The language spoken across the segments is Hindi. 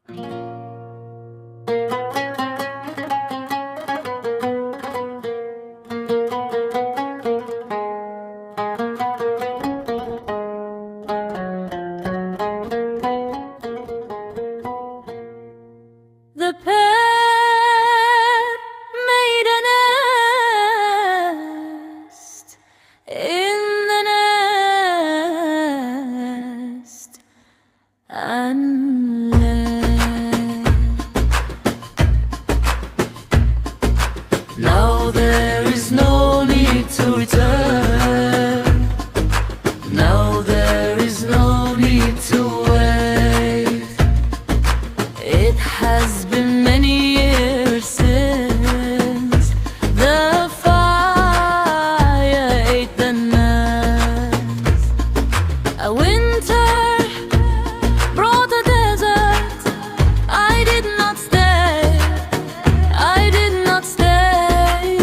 The pair made a nest in the nest and left. Now there is no need to return. Now there is no need to wait. It has been many years since the fire ate the nest. A winter brought a desert. I did not stay. I did not stay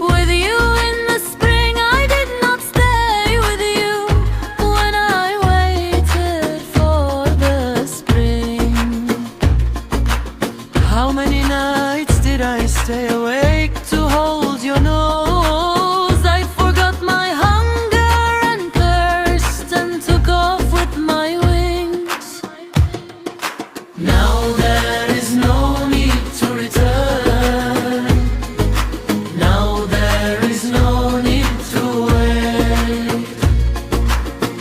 with you in the spring. I did not stay with you when I waited for the spring. How many nights did I stay awake to hold your nose? I forgot my hunger and thirst and took off with my wings. Now there is no need to return. Now there is no need to wait.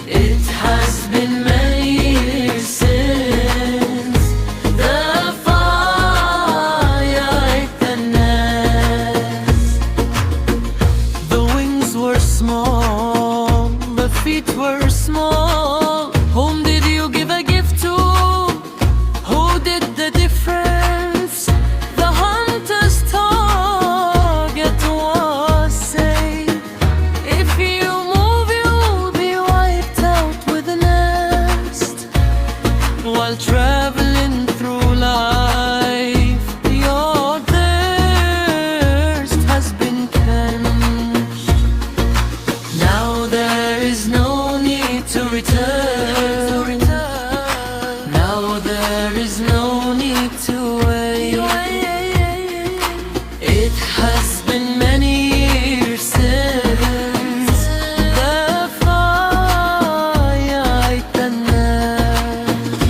It has been many years since the fire ate the nest. The wings were small, the feet were small. Whom did you give a gift to? Who did the difference? The hunter's target was safe. If you move, you'll be wiped out with the nest. While traveling through life, your thirst has been quenched. Now there is no need to return. Now there is no need to wait. It has been many years since the fire ate the nest.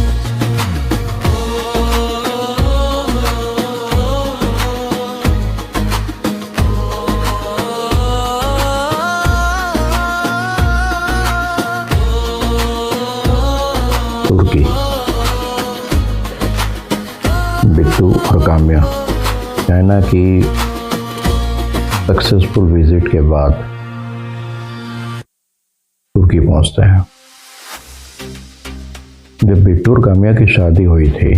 तुर्की। बिट्टू और काम्या चाइना की सक्सेसफुल विजिट के बाद तुर्की पहुंचते हैं। जब बिट्टू और काम्या की शादी हुई थी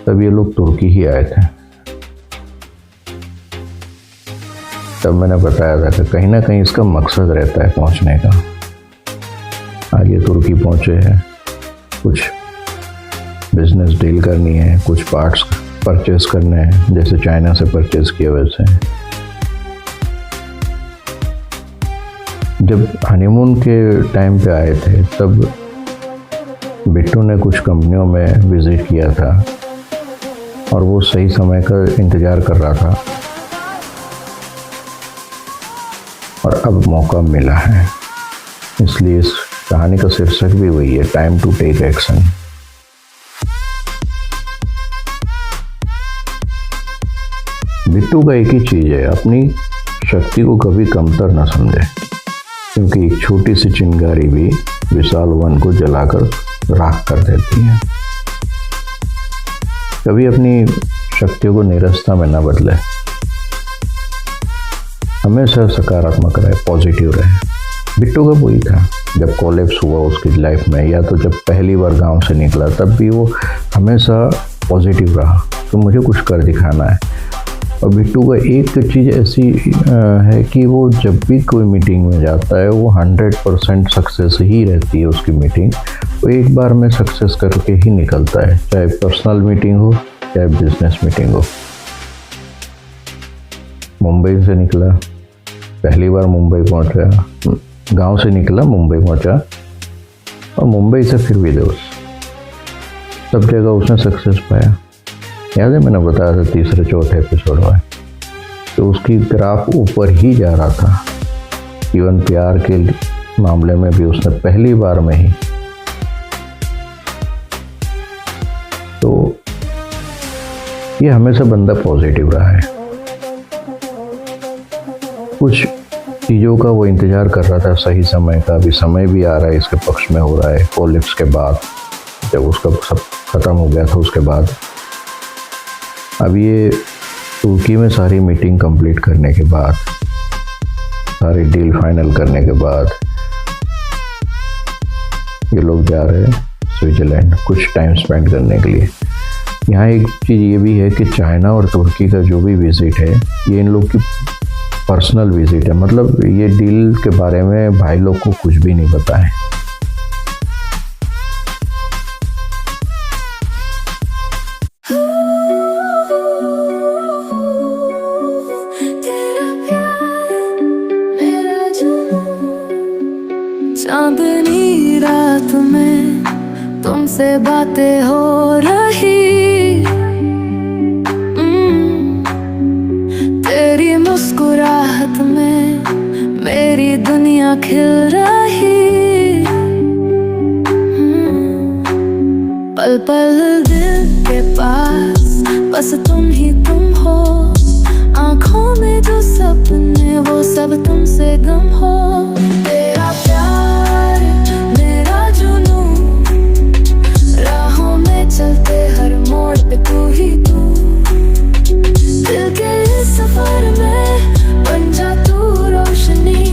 तब ये लोग तुर्की ही आए थे। तब मैंने बताया था कि कहीं ना कहीं इसका मकसद रहता है पहुंचने का। आज ये तुर्की पहुंचे हैं, कुछ बिजनेस डील करनी है, कुछ पार्ट्स परचेज करने हैं, जैसे चाइना से परचेज किए वैसे। जब हनीमून के टाइम पे आए थे तब बिट्टू ने कुछ कंपनियों में विजिट किया था और वो सही समय का इंतज़ार कर रहा था और अब मौका मिला है। इसलिए इस कहानी का शीर्षक भी वही है, time to take action. Bittu का एक ही चीज है, अपनी शक्ति को कभी कमतर न समझे, क्योंकि एक छोटी सी चिंगारी भी विशाल वन को जलाकर राख कर देती है। कभी अपनी शक्तियों को निरस्ता में न बदले, हमेशा सकारात्मक रहे, पॉजिटिव रहे। बिट्टू का वही था, जब कॉलेप्स हुआ उसकी लाइफ में, या तो जब पहली बार गांव से निकला, तब भी वो हमेशा पॉजिटिव रहा तो मुझे कुछ कर दिखाना है। और बिट्टू का एक चीज़ ऐसी है कि वो जब भी कोई मीटिंग में जाता है वो 100% सक्सेस ही रहती है उसकी मीटिंग। वो एक बार में सक्सेस करके ही निकलता है, चाहे पर्सनल मीटिंग हो चाहे बिजनेस मीटिंग हो। मुंबई से निकला, पहली बार मुंबई पहुंचा, गांव से निकला मुंबई पहुंचा और मुंबई से फिर विदेश। सब जगह उसने सक्सेस पाया। याद है मैंने बताया था तीसरे चौथे एपिसोड में, तो उसकी ग्राफ ऊपर ही जा रहा था। इवन प्यार के मामले में भी उसने पहली बार में ही, तो ये हमेशा बंदा पॉजिटिव रहा है। कुछ चीज़ों का वो इंतज़ार कर रहा था, सही समय का। अभी समय भी आ रहा है, इसके पक्ष में हो रहा है। कोलिप्स के बाद जब उसका सब ख़त्म हो गया था, उसके बाद अब ये तुर्की में सारी मीटिंग कंप्लीट करने के बाद, सारी डील फाइनल करने के बाद ये लोग जा रहे हैं स्विट्ज़रलैंड कुछ टाइम स्पेंड करने के लिए। यहाँ एक चीज़ ये भी है कि चाइना और तुर्की का जो भी विज़िट है, ये इन लोग की पर्सनल विज़िट है। मतलब ये डील के बारे में भाई लोग को कुछ भी नहीं पता है। चांदनी रात में तुमसे बातें हो रही, तेरी मुस्कुराहट में मेरी दुनिया खिल रही। पल पल दिल के पास बस तुम ही तुम हो, आँखों में जो सपने वो सब तुमसे गम हो। तेरा प्यार मेरा जुनून, राहों में चलते हर मोड़ पे तू ही तू। दिल के इस सफर में बन जा तू रोशनी,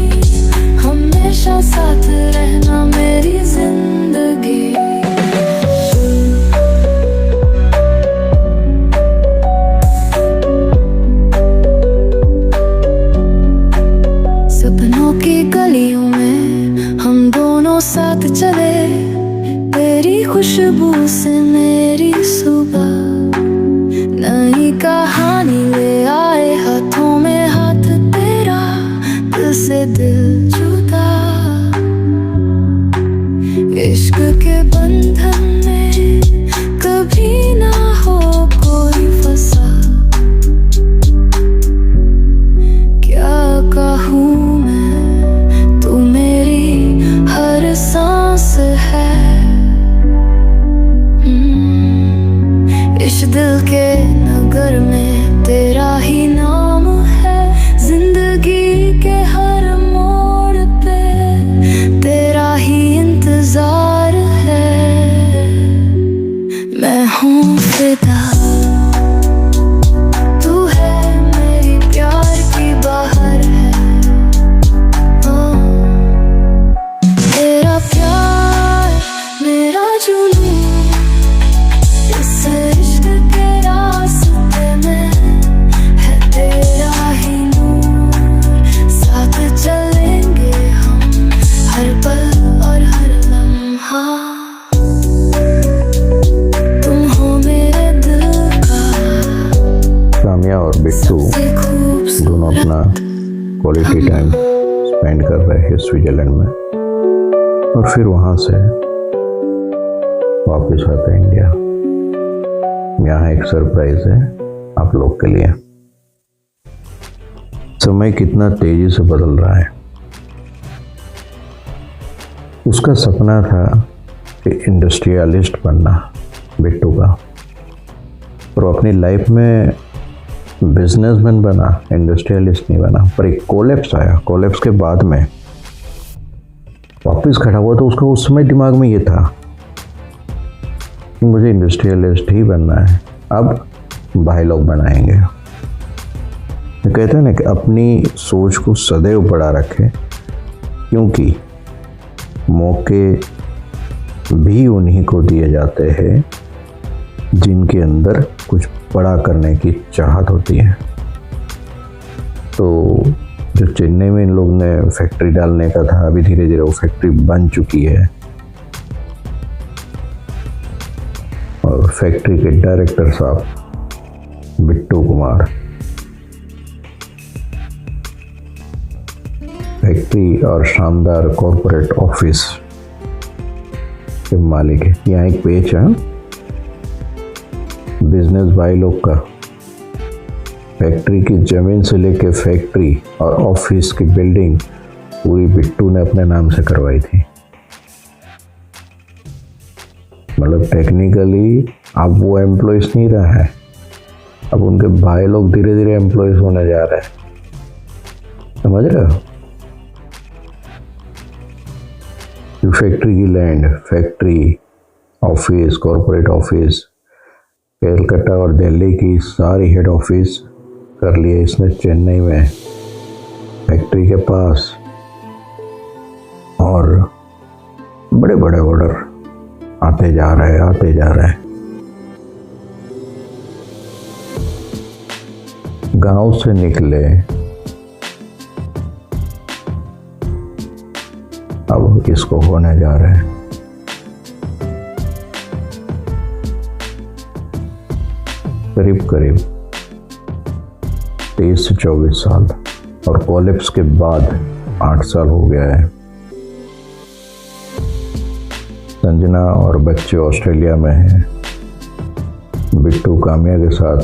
हमेशा साथ रहना मेरी जिंदगी। सपनों की गलियों में हम दोनों साथ चले, तेरी खुशबू से मेरी सुबह नई कहानी ले आए। हाथों में हाथ तेरा, दिल से दिल जुदा। इश्क के बंधन में कभी ना हो कोई फंसा। क्या कहूँ मैं, तू मेरी हर सांस है। इस दिल के नगर में तेरा ही नाम है, जिंदगी के हर मोड़ पे तेरा ही इंतजार है। मैं हूँ फिदा, तू है मेरी प्यार की बाहर है। तेरा प्यार मेरा जुनून, इस इश्क के रास्ते में है तेरा ही नूर। साथ चलेंगे हम हर पल और हर लम्हा, तुम हो मेरे दिल का। सामिया और बिट्टू दोनों अपना क्वालिटी टाइम स्पेंड कर रहे हैं स्विट्ज़रलैंड में, और फिर वहाँ से वापस आते हैं इंडिया। यहाँ एक सरप्राइज है आप लोग के लिए। समय कितना तेजी से बदल रहा है। उसका सपना था कि इंडस्ट्रियलिस्ट बनना बिट्टू का, और अपनी लाइफ में बिजनेसमैन बना, इंडस्ट्रियलिस्ट नहीं बना। पर एक कोलैप्स आया। कोलैप्स के बाद में वापस खड़ा हुआ, तो उसका उस समय दिमाग में ये था कि मुझे इंडस्ट्रियलिस्ट ही बनना है। अब भाई लोग बनाएंगे। कहते हैं ना कि अपनी सोच को सदैव बड़ा रखें, क्योंकि मौके भी उन्हीं को दिए जाते हैं जिनके अंदर कुछ बड़ा करने की चाहत होती है। तो जो चेन्नई में इन लोग ने फैक्ट्री डालने का था, अभी धीरे धीरे वो फैक्ट्री बन चुकी है, और फैक्ट्री के डायरेक्टर साहब बिट्टू कुमार फैक्ट्री और शानदार कॉरपोरेट ऑफिस के मालिक है। यहाँ एक पेज है, बिजनेस भाई लोग का। फैक्ट्री की ज़मीन से लेके फैक्ट्री और ऑफिस की बिल्डिंग पूरी बिट्टू ने अपने नाम से करवाई थी। मतलब टेक्निकली अब वो एम्प्लॉयज़ नहीं रहा है, अब उनके भाई लोग धीरे धीरे एम्प्लॉयज़ होने जा रहे हैं। समझ रहे हो? फैक्ट्री की land, factory, office, corporate office, Calcutta और दिल्ली की सारी हेड ऑफिस कर लिए इसने चेन्नई में, फैक्ट्री के पास। और बड़े बड़े ऑर्डर आते जा रहे हैं। गांव से निकले, अब इसको होने जा रहे हैं। करीब 23 से 24 साल, और कोलैप्स के बाद 8 साल हो गया है। संजना और बच्चे ऑस्ट्रेलिया में हैं, बिट्टू काम्या के साथ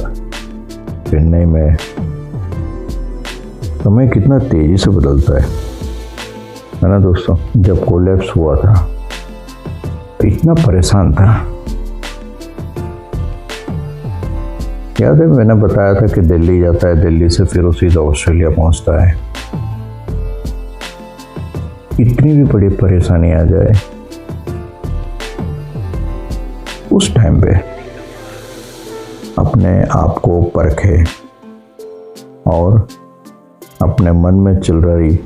चेन्नई में। समय कितना तेजी से बदलता है ना दोस्तों। जब कोलैप्स हुआ था तो इतना परेशान था। याद है मैंने बताया था कि दिल्ली जाता है, दिल्ली से फिर वो सीधा ऑस्ट्रेलिया पहुंचता है। इतनी भी बड़ी परेशानी आ जाए, उस टाइम पे अपने आप को परखे और अपने मन में चल रही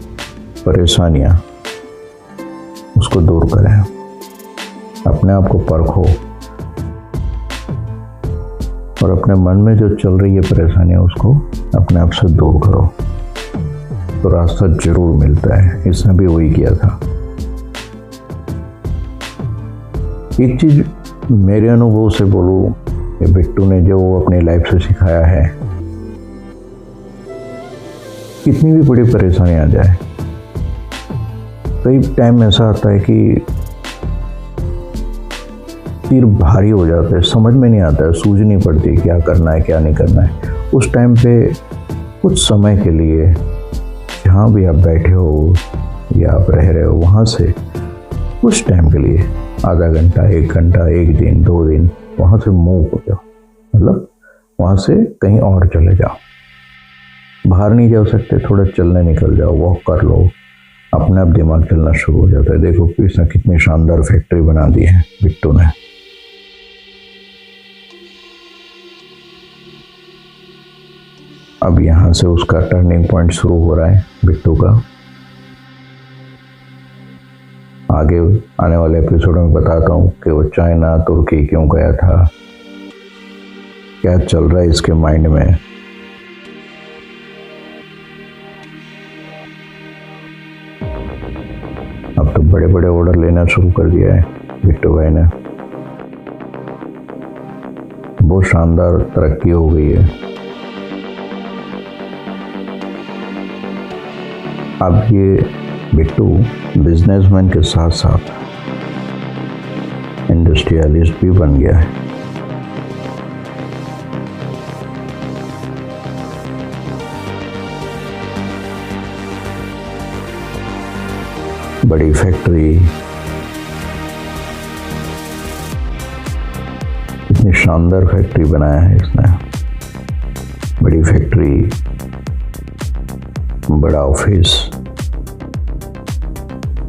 परेशानियां उसको दूर करें। अपने आप को परखो और अपने मन में जो चल रही है परेशानियां उसको अपने आप से दूर करो, तो रास्ता जरूर मिलता है। इसने भी वही किया था। एक चीज मेरे अनुभव से बोलूं कि बिट्टू ने जो अपनी लाइफ से सिखाया है, कितनी भी बड़ी परेशानी आ जाए, कई टाइम ऐसा आता है कि सिर भारी हो जाता है, समझ में नहीं आता है, सूझ नहीं पड़ती क्या करना है क्या नहीं करना है। उस टाइम पे कुछ समय के लिए जहाँ भी आप बैठे हो या आप रह रहे हो वहाँ से कुछ टाइम के लिए, आधा घंटा, 1 घंटा, 1 दिन, 2 दिन, वहाँ से मूव हो जाओ। मतलब वहाँ से कहीं और चले जाओ। बाहर नहीं जा सकते, थोड़ा चलने निकल जाओ, वॉक कर लो, अपने आप दिमाग चलना शुरू हो जाता है। देखो इसने कितनी शानदार फैक्ट्री बना दी है बिट्टू ने। अब यहाँ से उसका टर्निंग पॉइंट शुरू हो रहा है बिट्टू का। आगे आने वाले एपिसोड में बताता हूँ कि वो चाइना, तुर्की क्यों गया था, क्या चल रहा है इसके माइंड में। अब तो बड़े बड़े ऑर्डर लेना शुरू कर दिया है बिट्टू भाई ने। बहुत शानदार तरक्की हो गई है। अब ये बिट्टू बिजनेसमैन के साथ साथ इंडस्ट्रियलिस्ट भी बन गया है। बड़ी फैक्ट्री, इतनी शानदार फैक्ट्री बनाया है इसने। बड़ी फैक्ट्री, बड़ा ऑफिस।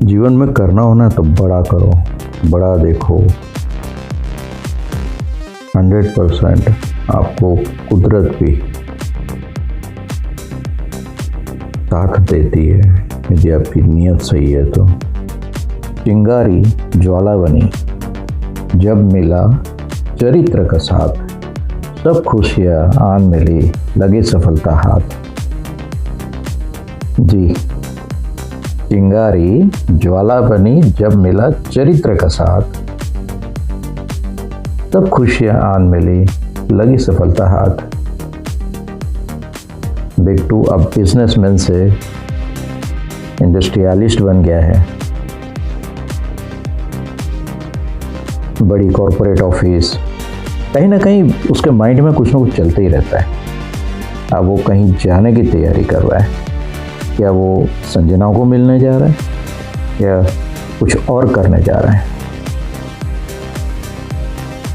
जीवन में करना होना तो बड़ा करो, बड़ा देखो। 100% आपको कुदरत भी साथ देती है यदि आपकी नीयत सही है तो। चिंगारी ज्वाला बनी जब मिला चरित्र का साथ, सब खुशियाँ आन मिली लगी सफलता हाथ। जी, चिंगारी ज्वाला बनी जब मिला चरित्र का साथ, सब खुशियाँ आन मिली लगी सफलता हाथ। बिट्टू अब बिजनेसमैन से इंडस्ट्रियलिस्ट बन गया है। बड़ी कॉरपोरेट ऑफिस, कहीं ना कहीं उसके माइंड में कुछ ना कुछ चलते ही रहता है। अब वो कहीं जाने की तैयारी कर रहा है, क्या वो संजना को मिलने जा रहा है या कुछ और करने जा रहा है।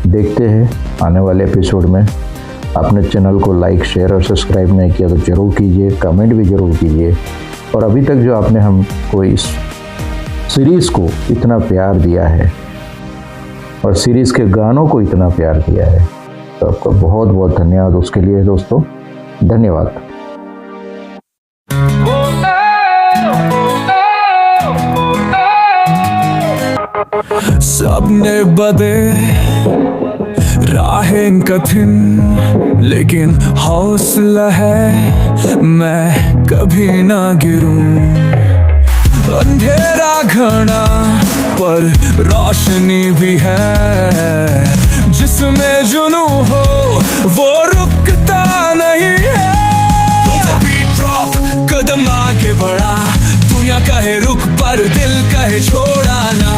देखते हैं आने वाले एपिसोड में। आपने चैनल को लाइक, शेयर और सब्सक्राइब नहीं किया तो ज़रूर कीजिए, कमेंट भी ज़रूर कीजिए। और अभी तक जो आपने हमको इस सीरीज़ को इतना प्यार दिया है और सीरीज़ के गानों को इतना प्यार दिया है, तो आपका बहुत बहुत धन्यवाद उसके लिए दोस्तों। धन्यवाद। सपने बदे राहें कठिन, लेकिन हौसला है मैं कभी ना गिरूं। अंधेरा घना पर रोशनी भी है, जिसमें जुनू हो वो रुकता नहीं है। कदम आगे बढ़ा, दुनिया कहे रुक पर दिल कहे छोड़ा ना।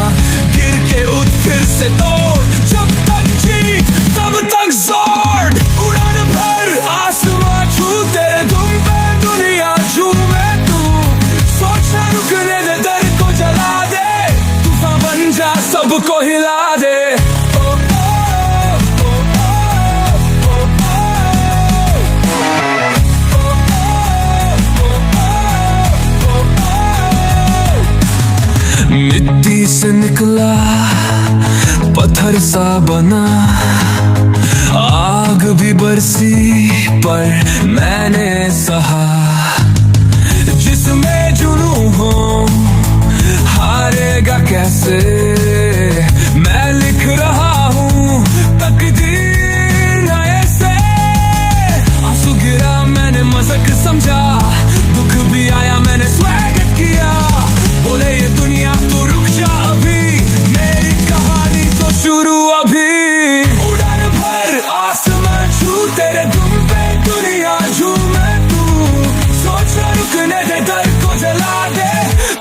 गिर के उठ फिर से तोड़, जब तक जीत तब तक जोर। उड़ान भर आसमां छू तेरे दुम पे दुनिया झूमे तू। सोचना रुकने दे, दर को जला दे, तूफान बन जा सबको हिला दे। मिट्टी से निकला पत्थर सा बना, आग भी बरसी पर मैंने सहा। जिसमें जुनून हो हारेगा कैसे, मैं लिख रहा हूँ तकदीर नए से। आंसू गिरा मैंने मजाक समझा, दुख भी आया मैंने स्वागत किया। बोले ये दुनिया तू रुक जा अभी, मेरी कहानी तो शुरू अभी। उड़ान भर आसमां छू तेरे दुम पे दुनिया झूमे तू। सोचना रुकने दे, दर को जला दे,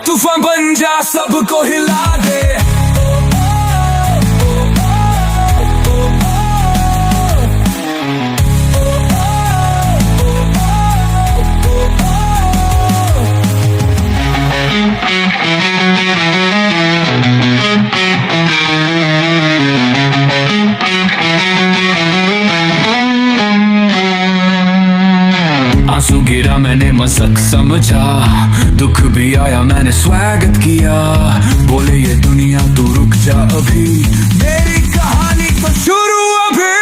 तूफान बन जा सबको हिला दे। आंसू गिरा मैंने मजाक समझा, दुख भी आया मैंने स्वागत किया। बोले ये दुनिया तू रुक जा अभी, मेरी कहानी तो शुरू अभी।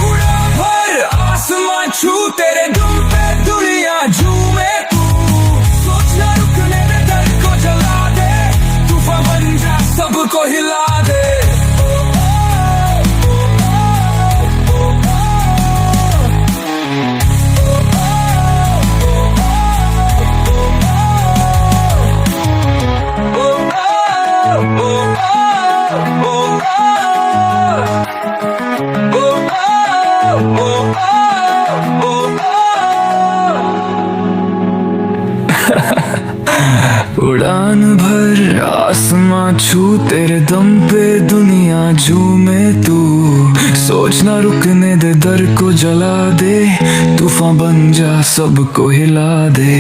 उड़ा भर आसमां छू तेरे दुम पे दुनिया झूमे तू। सोचना रुकने दे, दर को जला दे, तूफान बन जा सबको हिला दे। उड़ान भर आसमां छू तेरे दम पे दुनिया झूमे तू। सोचना रुकने दे, दर को जला दे, तूफान बन जा सबको हिला दे।